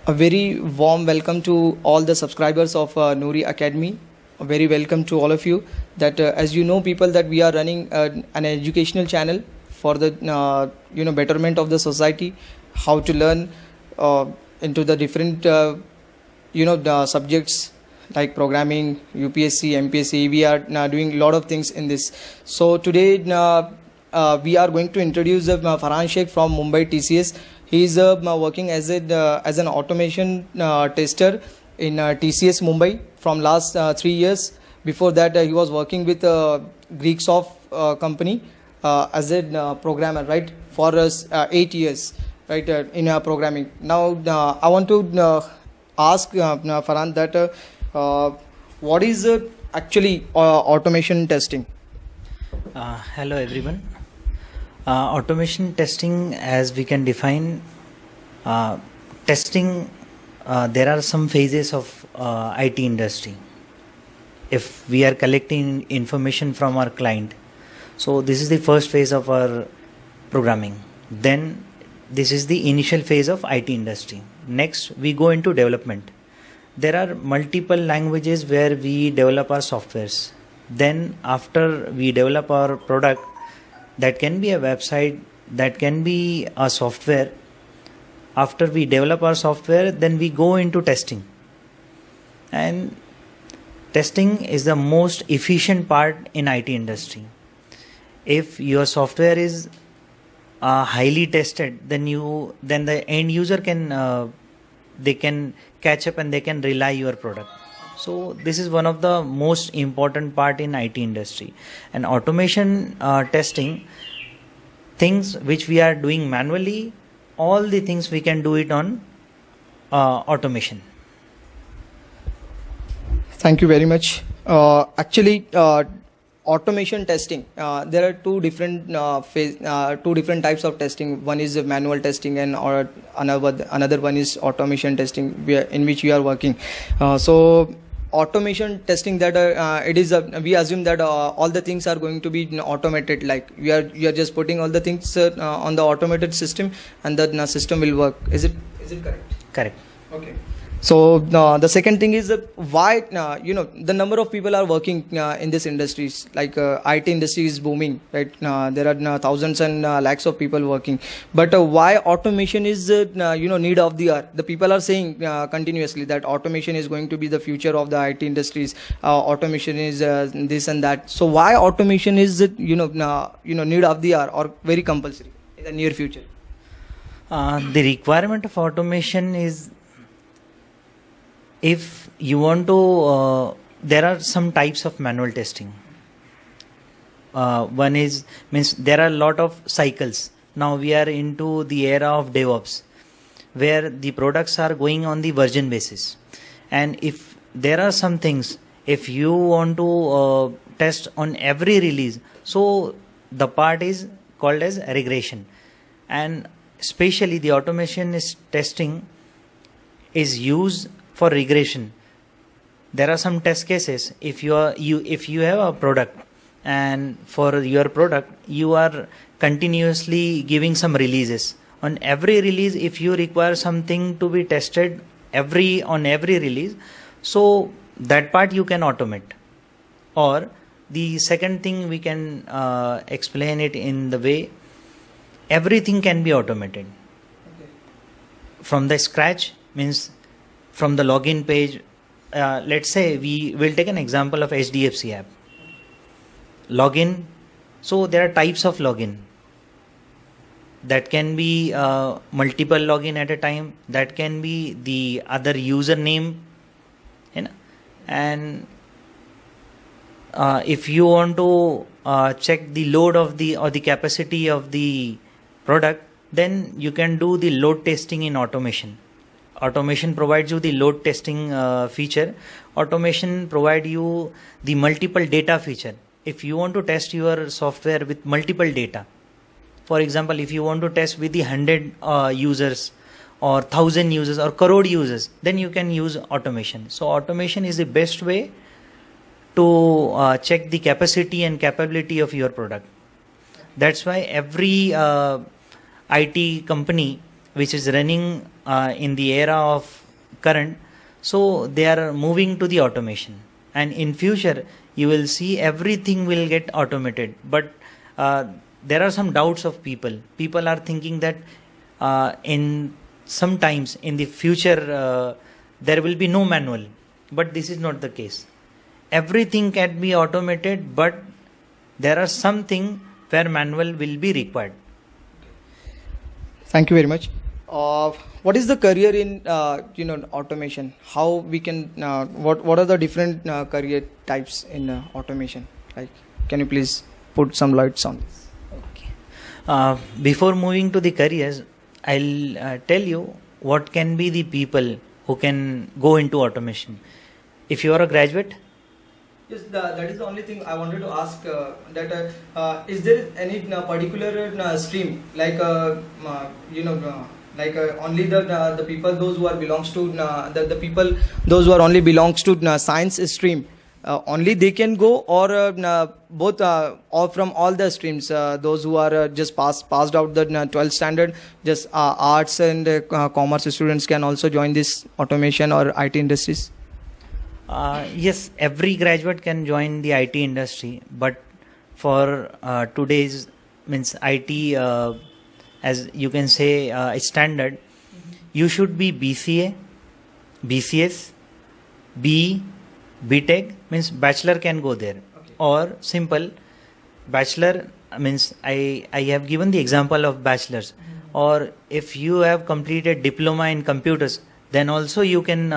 A very warm welcome to all the subscribers of Noori Academy. A very welcome to all of you. That as you know, people, that we are running an educational channel for the betterment of the society, how to learn into the different the subjects like programming, UPSC, MPSC. We are doing a lot of things in this. So today we are going to introduce Farhan Sheikh from Mumbai TCS. He is working as an automation tester in TCS Mumbai from last 3 years. Before that, he was working with Greeksoft company as a programmer, right, for 8 years, right, in programming. Now, I want to ask Farhan that what is actually automation testing? Hello everyone. Automation testing, as we can define testing, there are some phases of IT industry. If we are collecting information from our client, so this is the first phase of our programming. Then this is the initial phase of IT industry. Next we go into development. There are multiple languages where we develop our softwares. Then after we develop our product, that can be a website, that can be a software. After we develop our software, then we go into testing. And testing is the most efficient part in IT industry. If your software is highly tested, then the end user can they can catch up and they can rely your product. So this is one of the most important part in IT industry. And automation testing, things which we are doing manually, all the things we can do it on automation. Thank you very much. Actually, automation testing, there are two different types of testing. One is manual testing, and or another one is automation testing, in which we are working. So automation testing, that it is we assume that all the things are going to be automated, like you are just putting all the things on the automated system, and the system will work. Is it correct? Correct. Okay. So the second thing is why the number of people are working in this industries, like IT industry is booming, right? There are thousands and lakhs of people working, but why automation is need of the hour? The people are saying continuously that automation is going to be the future of the IT industries. Automation is this and that. So why automation is need of the hour or very compulsory in the near future? The requirement of automation is, if you want to, there are some types of manual testing. One means there are a lot of cycles. Now we are into the era of DevOps, where the products are going on the version basis. And if there are some things, if you want to test on every release, so the part is called as regression. And especially the automation testing is used for regression. There are some test cases. If you have a product, and for your product you are continuously giving some releases. On every release, if you require something to be tested on every release, so that part you can automate. Or the second thing, we can explain it in the way everything can be automated. Okay. From the scratch, means from the login page. Let's say we will take an example of HDFC app. Login. So there are types of login. That can be multiple login at a time. That can be the other username. And if you want to check the load of the capacity of the product, then you can do the load testing in automation. Automation provides you the load testing feature. Automation provides you the multiple data feature. If you want to test your software with multiple data, for example, if you want to test with the 100 users or 1000 users or crore users, then you can use automation. So automation is the best way to check the capacity and capability of your product. That's why every IT company which is running in the era of current, so they are moving to the automation, and in future you will see everything will get automated. But there are some doubts of people are thinking that in sometimes in the future there will be no manual, but this is not the case. Everything can be automated, but there are something where manual will be required. Thank you very much. What is the career in automation? How we can what are the different career types in automation? Like, can you please put some lights on this? Okay. Before moving to the careers, I'll tell you what can be the people who can go into automation. If you are a graduate. Yes, that is the only thing I wanted to ask. Is there any particular stream like only the people those who are belongs to the people those who are only belongs to science stream only they can go, or both or from all the streams those who are just passed out the 12th standard, just arts and commerce students can also join this automation or IT industries? Yes, every graduate can join the IT industry, but for today's means IT, as you can say, standard, you should be BCA, BCS, BE, BTech, means bachelor can go there, okay. Or simple bachelor means I have given the example of bachelors, or if you have completed diploma in computers, then also you can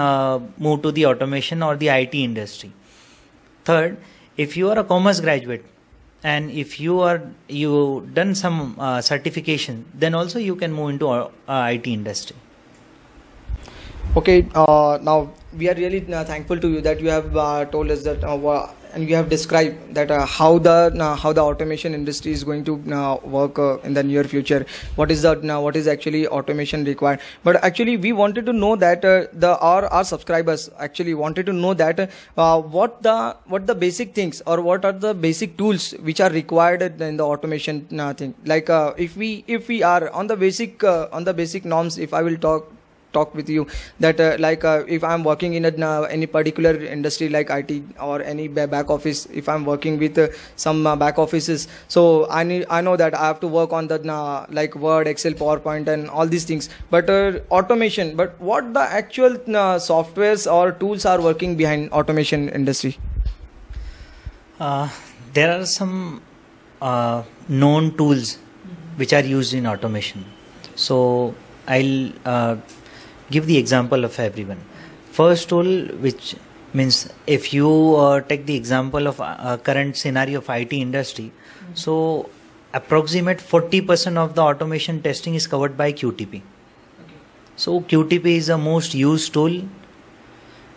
move to the automation or the IT industry. Third, if you are a commerce graduate and if you done some certification, then also you can move into IT industry. Okay, now we are really thankful to you that you have told us that and you have described that how the automation industry is going to work in the near future. What is actually automation required? But actually, we wanted to know that our subscribers actually wanted to know that what the basic things or what are the basic tools which are required in the automation thing. Like if we are on the basic norms, if I will talk with you that if I'm working in any particular industry like IT or any back office, if I'm working with some back offices, so I know that I have to work on the like Word, Excel, PowerPoint and all these things, but automation, but what the actual softwares or tools are working behind automation industry? There are some known tools which are used in automation, so I'll give the example of everyone. First tool, which means if you take the example of current scenario of IT industry, so approximate 40% of the automation testing is covered by QTP. So QTP is the most used tool,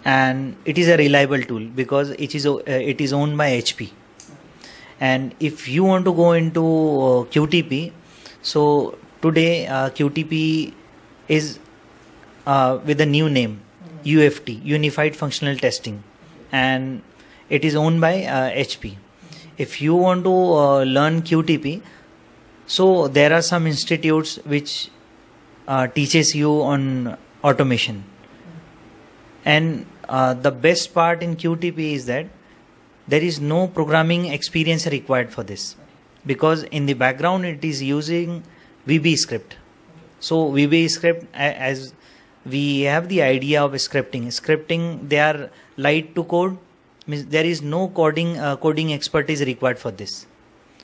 and it is a reliable tool because it is owned by HP. And if you want to go into QTP, so today QTP is with a new name, UFT, Unified Functional Testing, and it is owned by HP. If you want to learn QTP, so there are some institutes which teaches you on automation, and the best part in QTP is that there is no programming experience required for this, because in the background it is using VB script. So VB script, as we have the idea of scripting, they are light to code, means there is no coding expertise required for this.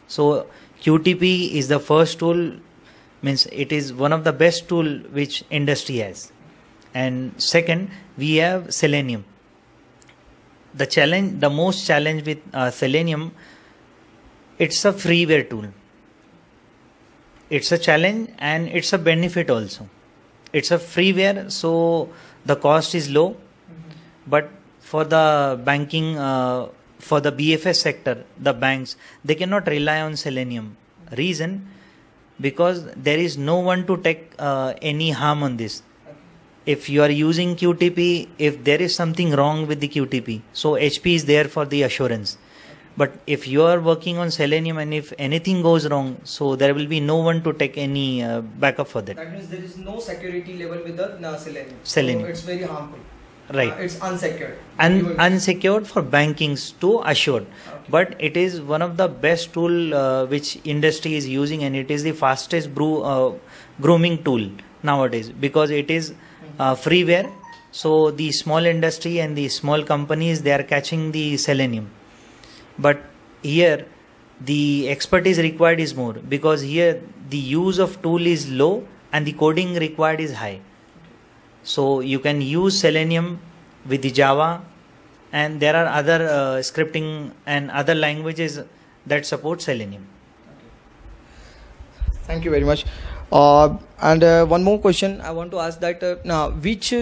So QTP is the first tool, means it is one of the best tool which industry has. And second, we have Selenium. The most challenge with Selenium, it's a freeware tool. It's a challenge and it's a benefit also. It's a freeware, so the cost is low, but for the banking, for the BFS sector, the banks, they cannot rely on Selenium. Reason, because there is no one to take any harm on this. If you are using QTP, if there is something wrong with the QTP, so HP is there for the assurance. But if you are working on Selenium and if anything goes wrong, so there will be no one to take any backup for that. That means there is no security level with the Selenium. Selenium. So it's very harmful. Right. It's unsecured. Unsecured for bankings to assured. Okay. But it is one of the best tool which industry is using, and it is the fastest grooming tool nowadays, because it is freeware. So the small industry and the small companies, they are catching the Selenium. But here the expertise required is more, because here the use of tool is low and the coding required is high. So you can use Selenium with the Java, and there are other scripting and other languages that support Selenium. Thank you very much. And one more question I want to ask, that which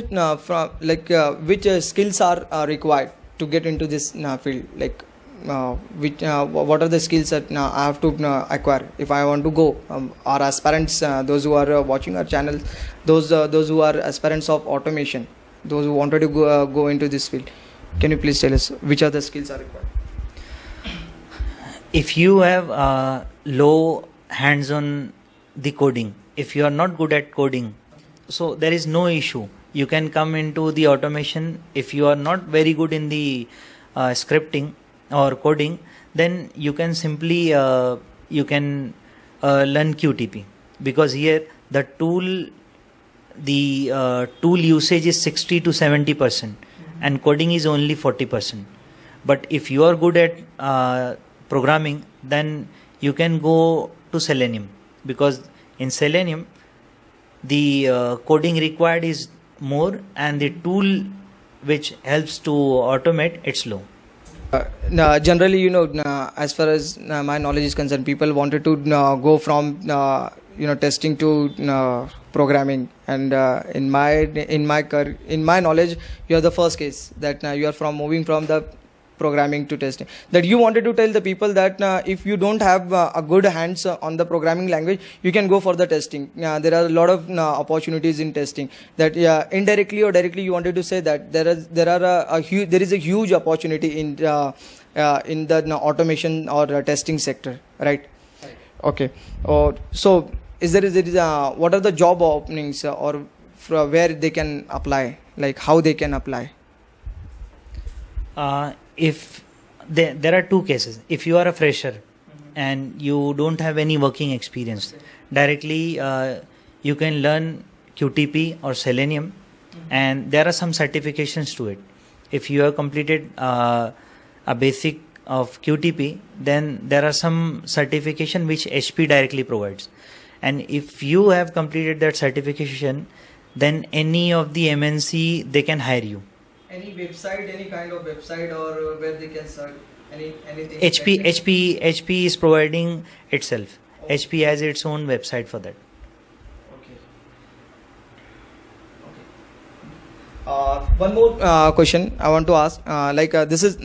skills are required to get into this field? Like what are the skills that I have to acquire if I want to go? Our aspirants, those who are watching our channel, those who are aspirants of automation, those who wanted to go into this field, can you please tell us which are the skills are required? If you have low hands on the coding, if you are not good at coding, so there is no issue. You can come into the automation. If you are not very good in the scripting or coding, then you can simply learn QTP, because here the tool usage is 60 to 70% and coding is only 40%. But if you are good at programming, then you can go to Selenium, because in Selenium the coding required is more and the tool which helps to automate, it's low. Generally, as far as my knowledge is concerned, people wanted to go from testing to programming, and in my knowledge, you are the first case that you are moving from the programming to testing. That you wanted to tell the people that if you don't have a good hands on the programming language, you can go for the testing. There are a lot of opportunities in testing. That indirectly or directly, you wanted to say that there is a huge opportunity in the automation or testing sector, right? Okay. So what are the job openings or where they can apply? Like how they can apply? If there are two cases. If you are a fresher and you don't have any working experience, directly you can learn QTP or Selenium, and there are some certifications to it. If you have completed a basic of QTP, then there are some certification which HP directly provides. And if you have completed that certification, then any of the MNC, they can hire you. Any website, any kind of website, or where they can search anything? HP is providing itself. Oh. HP has its own website for that. Okay. One more question I want to ask. This is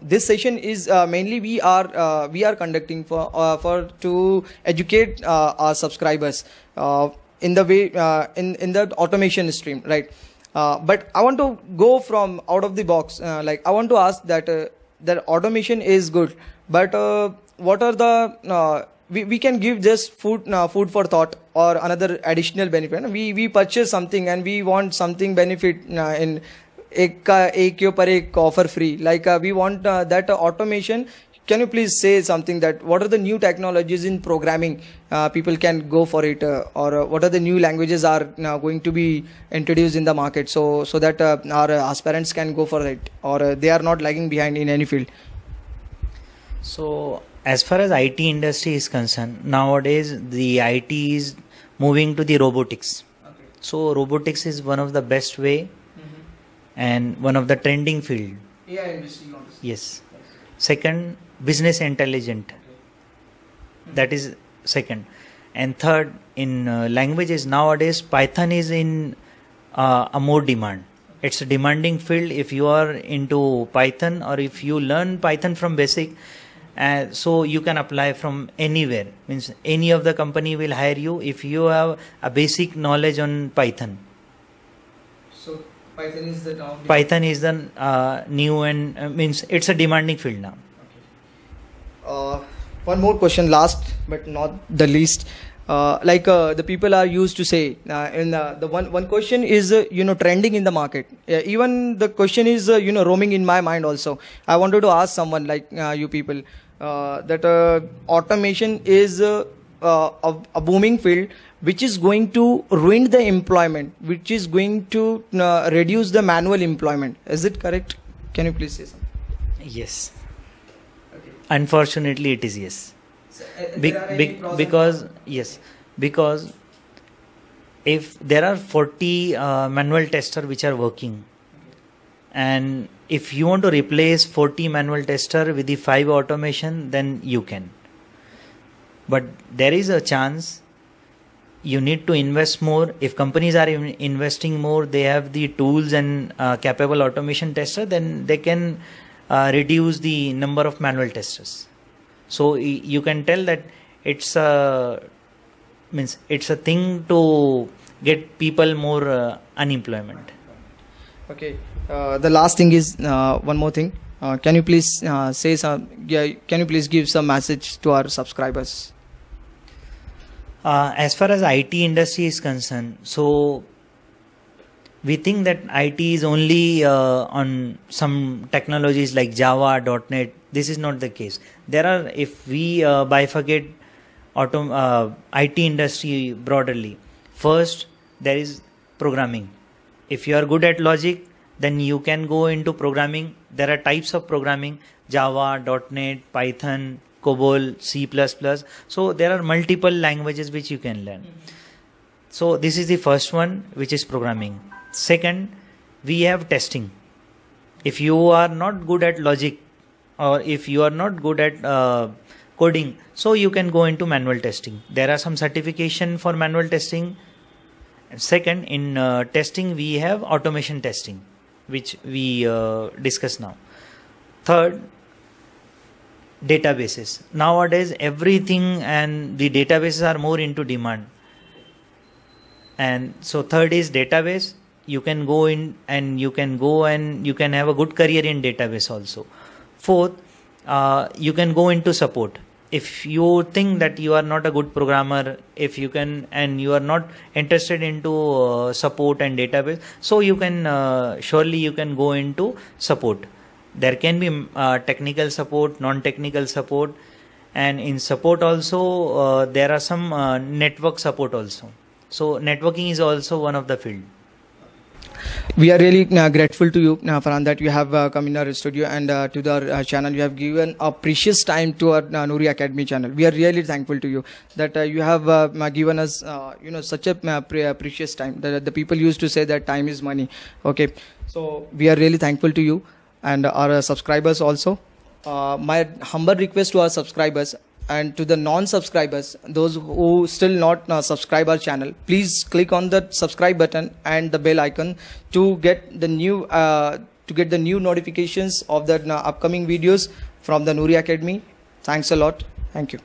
this session is mainly we are conducting for to educate our subscribers in the way in the automation stream, right? But I want to go from out of the box. I want to ask that that automation is good, but what are the we can give just food for thought or another additional benefit. We purchase something and we want something benefit in ek ke upar ek offer free. We want that automation. Can you please say something that what are the new technologies in programming people can go for it, or what are the new languages are now going to be introduced in the market, so that our aspirants can go for it, or they are not lagging behind in any field? So as far as IT industry is concerned, nowadays the IT is moving to the robotics. Okay. So robotics is one of the best way and one of the trending field. AI industry, you want to say? Yes. Second, business intelligent. Okay. That is second. And third, in languages nowadays, Python is in a more demand. Okay. It's a demanding field. If you are into Python, or if you learn Python from basic, so you can apply from anywhere. Means any of the company will hire you if you have a basic knowledge on Python. So Python is the now Python is the new and means it's a demanding field now. One more question, last but not the least. The people are used to say, the one question is trending in the market. Even the question is roaming in my mind also. I wanted to ask someone like you people that automation is a booming field which is going to ruin the employment, which is going to reduce the manual employment. Is it correct? Can you please say something? Yes. Unfortunately, it is yes. So, Because yes, because if there are 40 manual tester which are working, and if you want to replace 40 manual tester with the 5 automation, then you can. But there is a chance you need to invest more. If companies are investing more, they have the tools and capable automation tester, then they can reduce the number of manual testers. So you can tell that it's a thing to get people more unemployment. Okay. The last thing is one more thing. Can you please say some? Yeah, can you please give some message to our subscribers? As far as IT industry is concerned, so we think that IT is only on some technologies like Java, .NET. This is not the case. There are, if we bifurcate IT industry broadly, first there is programming. If you are good at logic, then you can go into programming. There are types of programming: Java, .NET, Python, COBOL, C++. So there are multiple languages which you can learn. So this is the first one, which is programming. Second, we have testing. If you are not good at logic, or if you are not good at coding, so you can go into manual testing. There are some certification for manual testing. Second, in testing, we have automation testing, which we discuss now. Third, databases. Nowadays, everything and the databases are more into demand. And so third is database. You can go in and you can have a good career in database also. Fourth, you can go into support. If you think that you are not a good programmer, if you can, and you are not interested into support and database, so you can surely you can go into support. There can be technical support, non-technical support, and in support also there are some network support also. So networking is also one of the field. We are really grateful to you, Farhan, that you have come in our studio and to our channel. You have given a precious time to our Noori Academy channel. We are really thankful to you that you have given us such a precious time. The people used to say that time is money. Okay, so we are really thankful to you and our subscribers also. My humble request to our subscribers and to the non-subscribers, those who still not subscribe our channel, please click on the subscribe button and the bell icon to get the new notifications of the upcoming videos from the Noori Academy. Thanks a lot. Thank you.